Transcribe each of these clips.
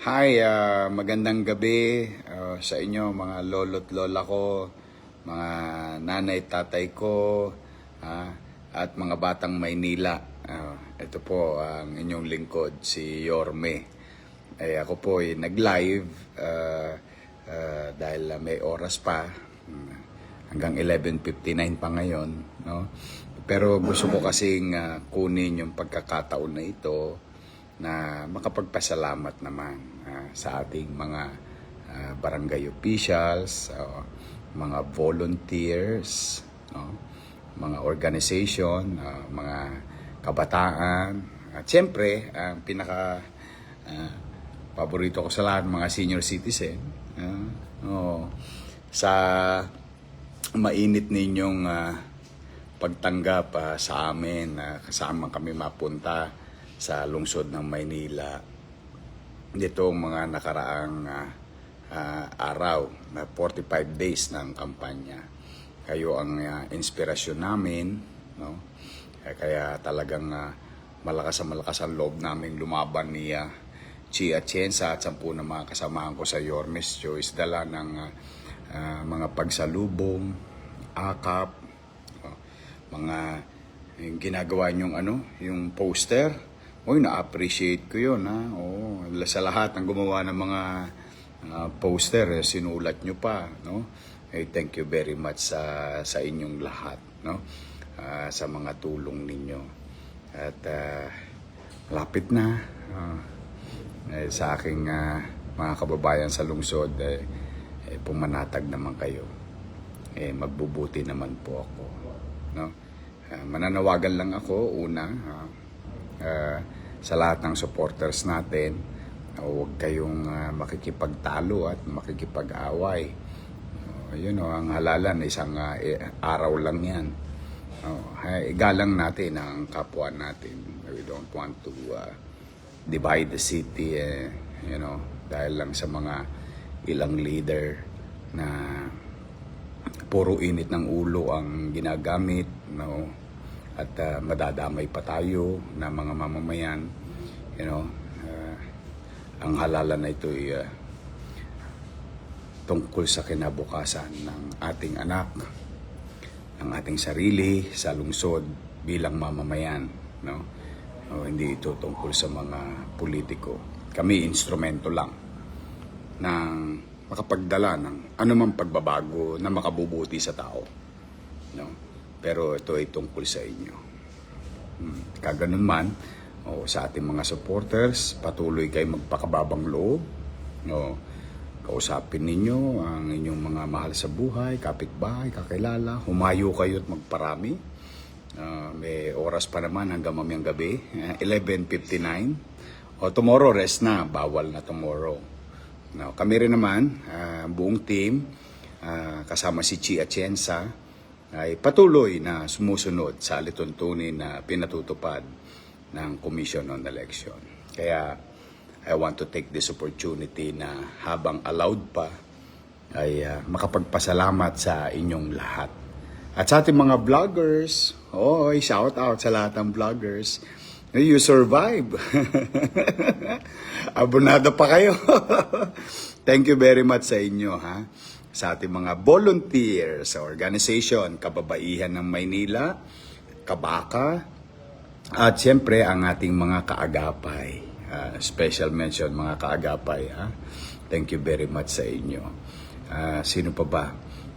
Hi, magandang gabi sa inyo mga lolo't lola ko, mga nanay tatay ko, ah, at mga batang Maynila. Ito po ang inyong lingkod, si Yorme. Ako po ay nag-live dahil may oras pa, hanggang 11:59 pa ngayon. No? Pero gusto ko kasing kunin yung pagkakataon na ito na makapagpasalamat naman sa ating mga barangay officials, mga volunteers, no? Mga organization, mga kabataan, at siyempre, ang pinaka paborito ko sa lahat, mga senior citizen, sa mainit ninyong pagtanggap sa amin, kasama kami mapunta sa lungsod ng Maynila nitong mga nakaraang araw na 45 days ng kampanya. Kayo ang inspirasyon namin, no? Kaya talagang malakas ang loob namin lumaban ni Chi Atienza at 10 na mga kasamahan ko sa Yorme's Choice, dala ng mga pagsalubong, akap, mga yung ginagawa niyong yung poster. Na-appreciate ko yun. Sa lahat ng gumawa ng mga poster, sinulat nyo pa. No? Thank you very much sa inyong lahat. No? Sa mga tulong ninyo. At lapit na. Sa aking mga kababayan sa lungsod, pumanatag naman kayo. Magbubuti naman po ako. No? Mananawagan lang ako, una, sa lahat ng supporters natin, huwag kayong makikipagtalo at makikipag-away. Ang halalan, isang araw lang yan. Igalang natin ang kapwa natin. We don't want to divide the city, dahil lang sa mga ilang leader na puro init ng ulo ang ginagamit, no? At madadamay pa tayo na mga mamamayan. Ang halalan na ito ay tungkol sa kinabukasan ng ating anak, ng ating sarili sa lungsod bilang mamamayan, no? Hindi ito tungkol sa mga politiko. Kami instrumento lang ng makapagdala ng anumang pagbabago na makabubuti sa tao, no? Pero ito ay tungkol sa inyo. Kaganon man, sa ating mga supporters, patuloy kayo magpakababang loob. Kausapin ninyo ang inyong mga mahal sa buhay, kapitbahay, kakilala. Humayo kayo at magparami. May oras pa naman hanggang mamayang gabi, 11:59. Tomorrow, rest na. Bawal na tomorrow. Kami rin naman, buong team, kasama si Chi Atienza, ay patuloy na sumusunod sa alituntunin na pinatutupad ng Commission on Election. Kaya I want to take this opportunity na habang allowed pa ay makapagpasalamat sa inyong lahat. At sa ating mga vloggers, shout out sa lahat ng vloggers. You survive. Abonado pa kayo. Thank you very much sa inyo, ha? Sa ating mga volunteers sa organization, Kababaihan ng Maynila, Kabaka, at siyempre ang ating mga kaagapay. Special mention mga kaagapay. Thank you very much sa inyo. Sino pa ba?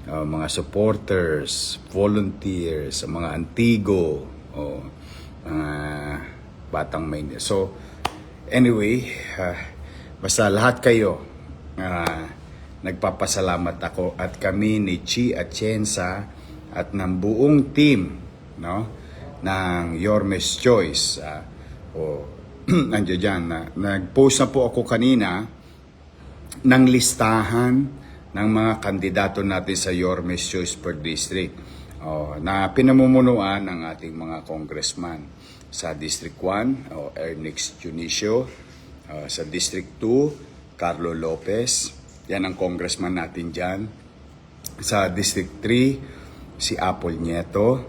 Mga supporters, volunteers, mga antigo, mga batang Maynila. So, anyway, basta lahat kayo, nagpapasalamat ako at kami ni Chi Atienza at ng buong team, no, ng Yorme's Choice. Nandiyan dyan. Nag-post na po ako kanina ng listahan ng mga kandidato natin sa Yorme's Choice per district, na pinamumunuan ng ating mga congressman. Sa District 1, Ernix Junicio. Sa District 2, Carlo Lopez. Yan ang congressman natin dyan. Sa District 3, si Apple Nieto.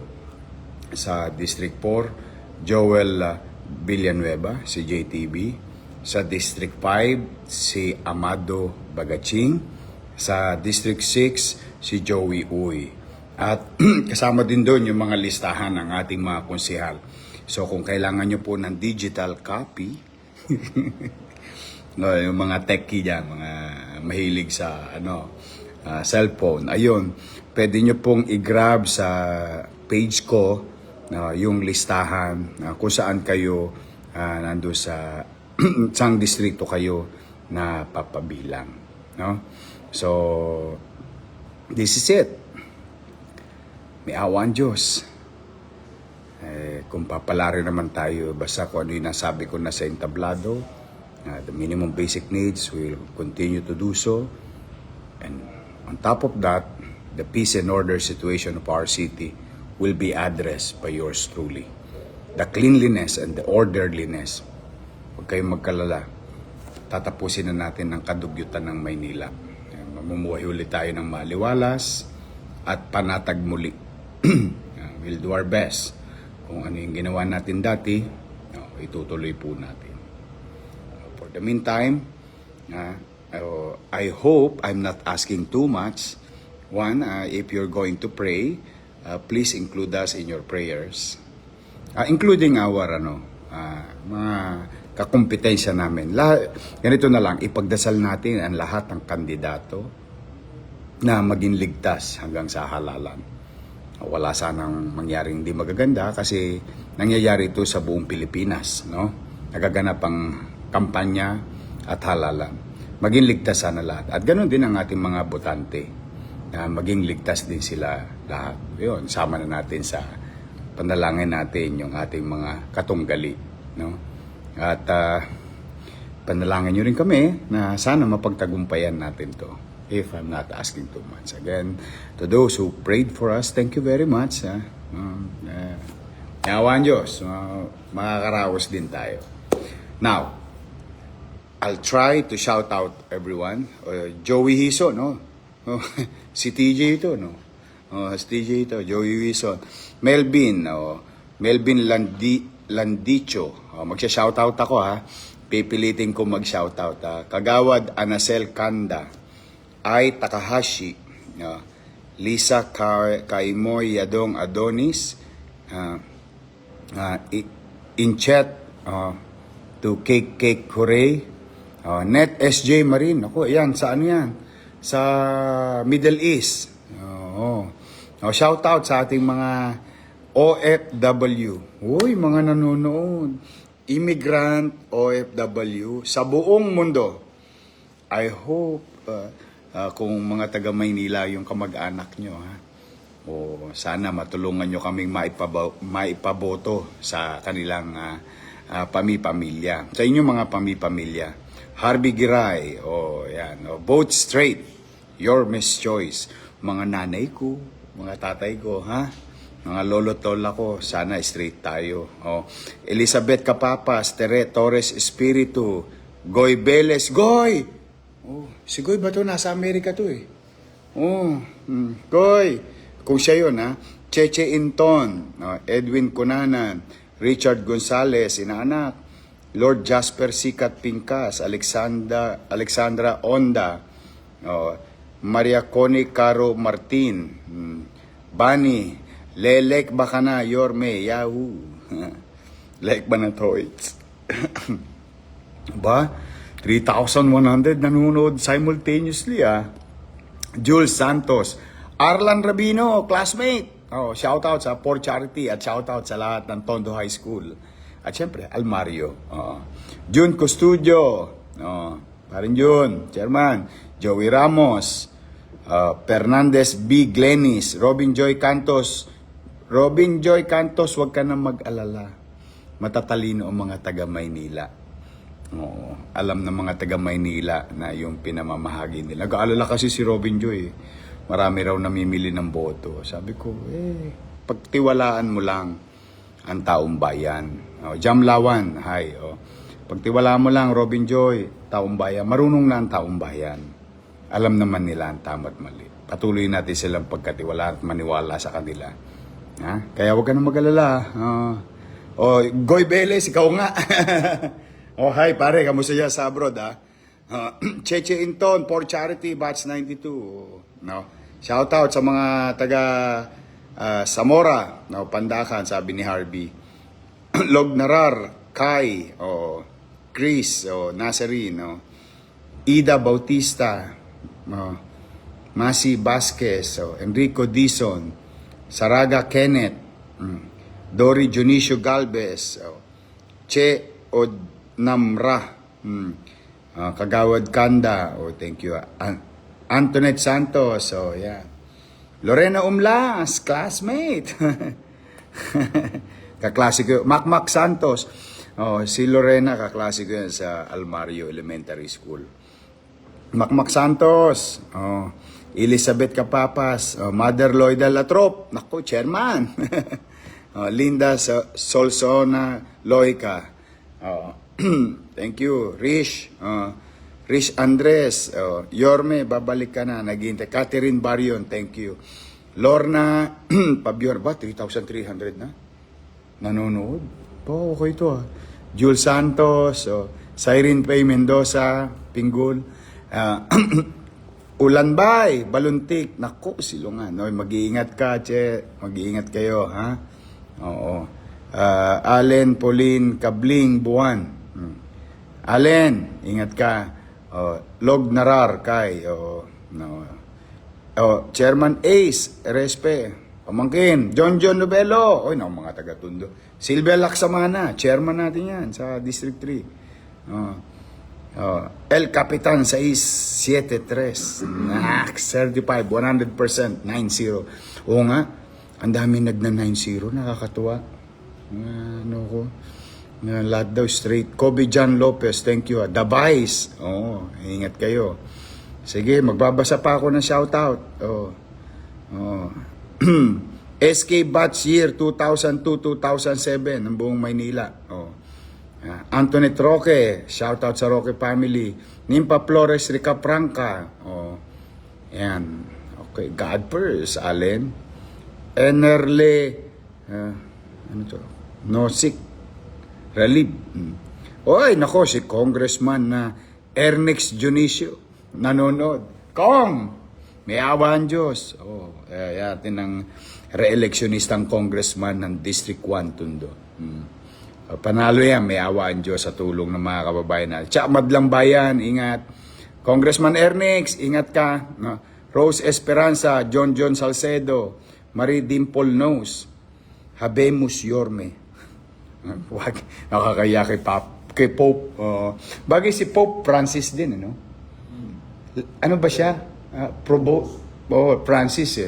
Sa District 4, Joel Villanueva, si JTB. Sa District 5, si Amado Bagaching. Sa District 6, si Joey Uy. At kasama din doon yung mga listahan ng ating mga konsehal. So kung kailangan nyo po ng digital copy, no, yung mga techie dyan, mga mahilig sa cellphone, ayun, pwede nyo pong i-grab sa page ko yung listahan kung saan kayo nando sa sang distrito kayo na papabilang, no? So this is it. May awa ang Diyos. Kung papalari naman tayo, basta kung ano yung nasabi ko na sa entablado, the minimum basic needs will continue to do so. And on top of that, the peace and order situation of our city will be addressed by yours truly. The cleanliness and the orderliness, huwag kayong magkalala, tatapusin na natin ang kadugyutan ng Maynila. Mamumuhay ulit tayo ng maliwalas at panatag muli. We'll do our best. Kung ano yung ginawa natin dati, itutuloy po natin. For the meantime, I hope I'm not asking too much. One, if you're going to pray, please include us in your prayers. Including our mga kakumpetensya namin. Ganito na lang, ipagdasal natin ang lahat ng kandidato na maging ligtas hanggang sa halalan. Wala sanang mangyaring hindi magaganda kasi nangyayari ito sa buong Pilipinas, no? Nagaganap ang kampanya at halalan. Maging ligtas sana lahat. At ganoon din ang ating mga botante. Maging ligtas din sila lahat. Yun, sama na natin sa panalangin natin yung ating mga katunggali, no? At panalangin nyo rin kami na sana mapagtagumpayan natin to. If I'm not asking too much. Again, to those who prayed for us, thank you very much. Yawan Diyos, makakaraos din tayo. Now, I'll try to shout out everyone. Joey Hiso, no? Si TJ ito, no? Si TJ ito, Joey Hiso. Melvin, Melvin Landicho. Magsha-shoutout ako, ha? Pipilitin ko mag-shoutout. Kagawad Anacel Kanda. Ai Takahashi, Lisa Kaimoy Yadong Adonis, Inchet to Cake Hooray, Net SJ Marin. Ako, yan, saan yan? Sa Middle East. Shout out sa ating mga OFW. Uy, mga nanonood. Immigrant OFW sa buong mundo. I hope kung mga taga Maynila yung kamag-anak nyo, ha? O sana matulungan nyo kaming maipaboto sa kanilang pamilya. Sa inyong mga pamilya. Harvey Giray, yan. Vote straight. Your Miss Choice. Mga nanay ko, mga tatay ko, ha? Mga lolo-tola ko, sana straight tayo. Elizabeth Capapas, Tere Torres Espiritu, Goy Beles, Goy! Si Goy ba to? Nasa Amerika to eh. Goy. Kung siya yun, ha? Cheche Inton, Edwin Cunanan, Richard Gonzalez, inaanak, Lord Jasper Sikat Pincas, Alexandra Onda, Maria Connie Caro Martin, Bani, Lelek Bakana, Yorme, Yahoo. Lelek ba na to? Ba? 3,100 nanonood simultaneously, Jules Santos, Arlan Rabino, classmate. Shout out sa Poor Charity at shout out sa lahat ng Tondo High School. At syempre, Almario. June Custudio, parin June, Chairman, Joey Ramos, Fernandez B. Glenis, Robin Joy Cantos, wag ka na mag-alala. Matatalino ang mga taga Maynila. Alam ng mga taga Maynila na yung pinamamahagi nila. Nag-aalala kasi si Robin Joy. Marami raw namimili ng boto. Sabi ko, pagtiwalaan mo lang ang taong bayan. Jam Lawan, hi. Pagtiwalaan mo lang, Robin Joy, taong bayan. Marunong na ang taong bayan. Alam naman nila ang tama at mali. Patuloy natin silang pagkatiwala at maniwala sa kanila. Kaya huwag ka na mag-alala. Goy Beles, ikaw nga. Oh, hi pare, kamusta dyan sa abroad ha? Cheche Inton, for charity, batch 92. No? Shout out sa mga taga Zamora, no? Pandakan, sabi ni Harvey. Log Narar, Kai, Chris, Nazarin, Ida Bautista, Masi Vasquez, Enrico Dizon, Saraga Kenneth, Dory Junicio Galvez, Che Odnamra, Kagawad Kanda, thank you. Antoinette Santos, yeah. Lorena Umlas, classmate. Kaklase ko. Macmac Santos. Si Lorena, kaklase ko yan sa Almario Elementary School. Macmac Santos. Elizabeth Capapas. Mother Loida Latrop. Naku, chairman. Linda Solsona Loica. Thank you. Rich Andres. Yorme, babalik ka na. Naghihintay. Catherine Barion, thank you. Lorna Pabior ba? 3,300 na? Nanonood? Okay ito ah. Jules Santos, Cyrene Pay Mendoza, Pinggol, Ulanbay, Baluntik, naku, silungan. Mag-iingat ka, Che. Mag-iingat kayo, ha? Oo. Allen, Pauline, Kabling, Buwan. Allen, ingat ka. Log Narar, Kai. Chairman Ace, Respe. Pamangkin, John Novelo. Mga taga-Tondo. Silvia Laksamana, chairman natin yan sa District 3. El Capitan 673. Certified, 100%, 90. Oo nga, ang dami nagna-90, nakakatuwa. Lahat daw straight. Kobe John Lopez, thank you. The Vice, ingat kayo. Sige, magbabasa pa ako ng shoutout. SK Batch Year 2002-2007 ng buong Maynila. Antoinette Roque, shoutout sa Roque family. Nimpa Flores Rica Franca. Yan. Okay, God first, Allen. Enerle, Nosik, Ralib. Nako, si Congressman na Ernest Junicio, nanonood. May awa ang Diyos. Yatin ang re-electionistang congressman ng District 1, Tondo. Panalo yan, may awa ang Diyos sa tulong ng mga kababayan natin. Tsak, Madlang Bayan, ingat. Congressman Ernix, ingat ka. Rose Esperanza, John Salcedo, Marie Dimple Nose, Habemus Yorme. Wag, nakakaya kay Pope. Bagay si Pope Francis din, ano? Ano ba siya? Francis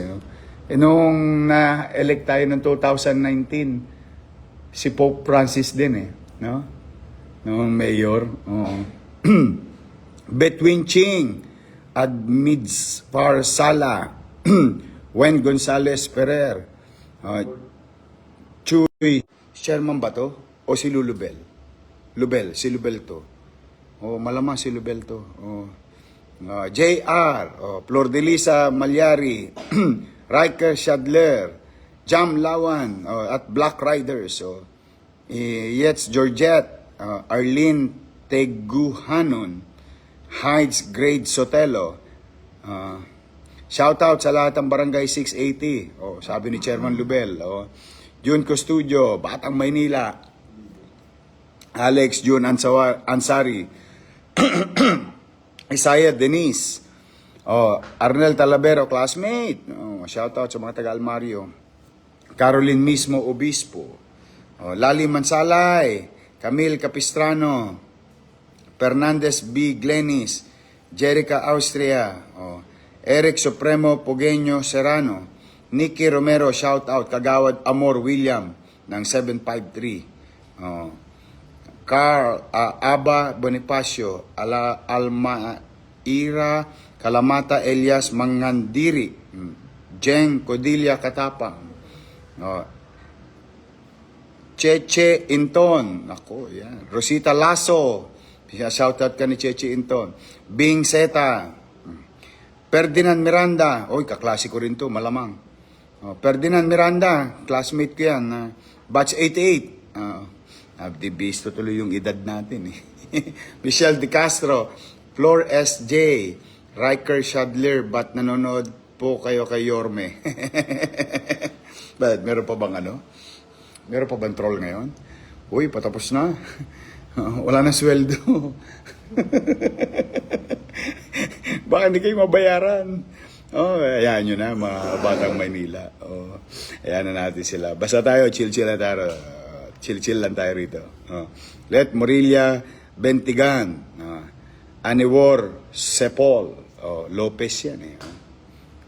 nung na-elect tayo noong 2019, si Pope Francis din no? Noong mayor. Between Ching, Admids Farsala, Wen Gonzales Ferrer, Chuy, Sherman ba to? O si Lulubel? Si Lubel to. Malamang si Lubel to. JR, Flor de Lisa Malyari, Riker Shadler, Jam Lawan, at Black Riders, Yets Georgette, Arlene Teguhanon, Hides Grade Sotelo. Shout out sa lahat ng Barangay 680, sabi ni Chairman Lubel. June Custudio, Batang Maynila, Alex June Ansari, Isaiah Denise, Arnel Talavero, classmate. Shout out sa mga taga Almario. Caroline mismo Obispo, Lali Mansalay, Camille Capistrano, Fernandez B. Glenis, Jerica Austria, Eric Supremo Pogueño Serrano, Nicky Romero, shout out, Kagawad Amor William ng 753. Carl Aba Bonifacio, Almaira Kalamata Elias Mangandiri, Jeng Codilla Katapang, Cheche Inton, yan. Rosita Lasso, shoutout ka ni Cheche Inton, Bing Seta, Ferdinand Miranda, kaklasiko rin to, malamang. Ferdinand Miranda, classmate ko yan, batch 88. Abdibisto tuloy yung edad natin eh. Michelle De Castro, Flor SJ, Riker Shadler, ba't nanonood po kayo kay Yorme? Bakit? Meron pa bang ano? Meron pa bang troll ngayon? Uy, patapos na. Wala na sweldo. Baka hindi kayo mabayaran. Oh, ayan nyo na, mga batang Maynila. Oh, ayan na natin sila. Basta tayo, chill-chill lang tayo. Chill-chill lang tayo rito. Oh. Let Morilla Bentigan. Aniwar Sepol. Oh, Lopez yan eh. Oh.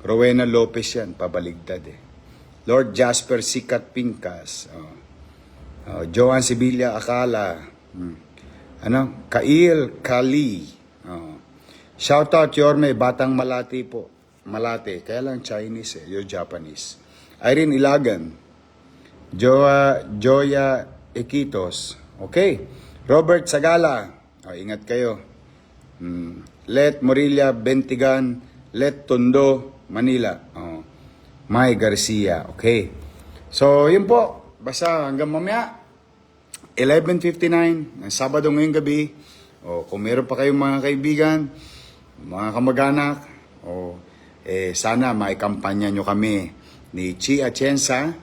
Rowena Lopez yan, pabaligtad eh. Lord Jasper Sikat Pincas. Joan Sibilia Akala. Kail Kali. Shoutout Yorme, Batang Malati po. Malate, kaya lang Chinese eh, you're Japanese. Irene Ilagan. Joya Iquitos. Okay. Robert Sagala. Ingat kayo. Let Morilla Bentigan. Let Tondo Manila. May Garcia. Okay. So, yun po. Basta hanggang mamaya. 11:59 ng Sabado ngayong gabi. Kung meron pa kayong mga kaibigan, mga kamag-anak, sana maikampanya nyo kami ni Chi Atienza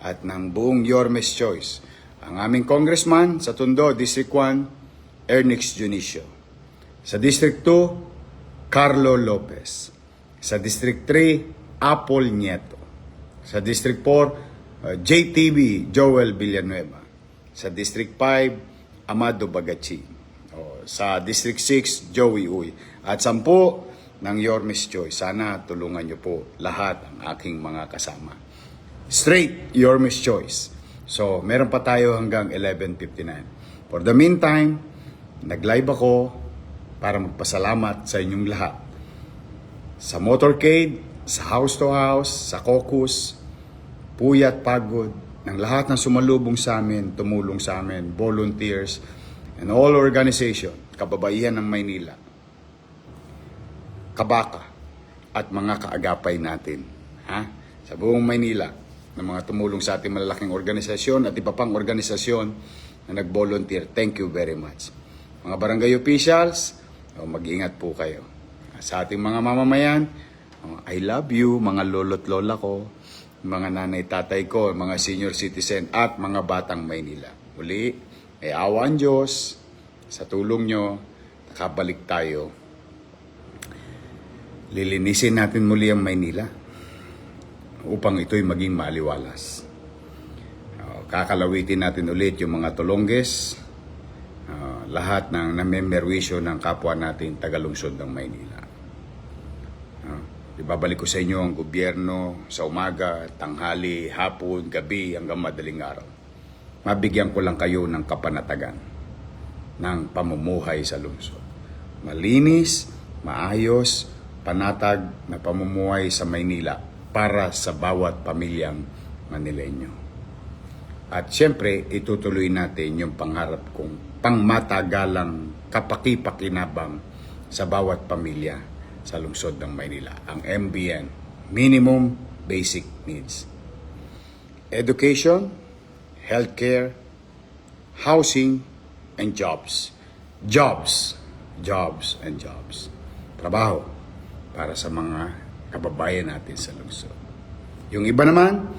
at ng buong Yormes Choice. Ang aming congressman sa Tondo, District 1, Ernix Junicio. Sa District 2, Carlo Lopez. Sa District 3, Apple Nieto. Sa District 4, JTV, Joel Villanueva. Sa District 5, Amado Bagachi. Sa District 6, Joey Uy. At 10 ng Yormes Choice. Sana tulungan nyo po lahat ang aking mga kasama. Straight Yormes Choice. So, meron pa tayo hanggang 11:59. For the meantime, nag-live ako para magpasalamat sa inyong lahat. Sa motorcade, sa house to house, sa caucus, puyat pagod, ng lahat ng sumalubong sa amin, tumulong sa amin, volunteers, and all organization, kababaihan ng Maynila, Kabaka, at mga kaagapay natin. Sa buong Maynila, ng mga tumulong sa ating malalaking organisasyon at iba pang organisasyon na nag-volunteer. Thank you very much. Mga barangay officials, mag-ingat po kayo. Sa ating mga mamamayan, I love you, mga lolo't lola ko, mga nanay tatay ko, mga senior citizen at mga batang Maynila. Muli, may awa ang Diyos, sa tulong nyo, nakabalik tayo. Lilinisin natin muli ang Maynila upang ito'y maging maaliwalas. Kakalawitin natin ulit yung mga tulongges, lahat ng namemerwisyo ng kapwa natin tagalungsod ng Maynila. Ibabalik ko sa inyo ang gobyerno sa umaga, tanghali, hapon, gabi, hanggang madaling araw. Mabigyan ko lang kayo ng kapanatagan ng pamumuhay sa lungsod. Malinis, maayos, panatag na pamumuhay sa Maynila para sa bawat pamilyang Manileño. At siyempre, itutuloy natin yung pangarap kong pangmatagalang kapaki-pakinabang sa bawat pamilya sa lungsod ng Maynila, ang MBN, Minimum Basic Needs. Education, healthcare, housing, and jobs. Jobs and jobs. Trabaho para sa mga kababayan natin sa lungsod. Yung iba naman,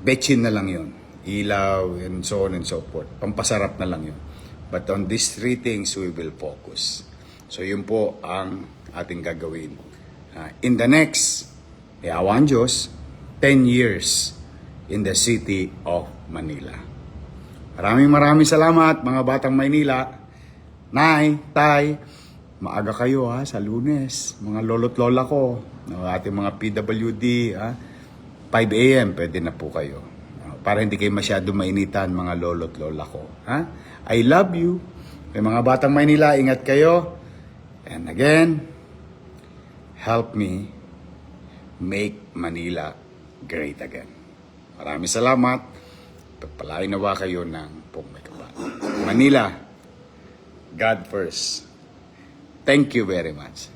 betchin na lang yun. Ilaw, and so on and so forth. Pampasarap na lang yun. But on these three things, we will focus. So yun po ang ating gagawin. In the next, awan Diyos, 10 years in the city of Manila. Maraming salamat mga batang Maynila. Nay, tay, maaga kayo sa Lunes. Mga lolo't lola ko, ating mga PWD, 5 a.m. pwede na po kayo. Para hindi kayo masyado mainitan mga lolo't lola ko. I love you. May mga batang Maynila, ingat kayo. And again, help me make Manila great again. Maraming salamat. Pagpalain nawa kayo ng pong may kapal. Manila, God first. Thank you very much.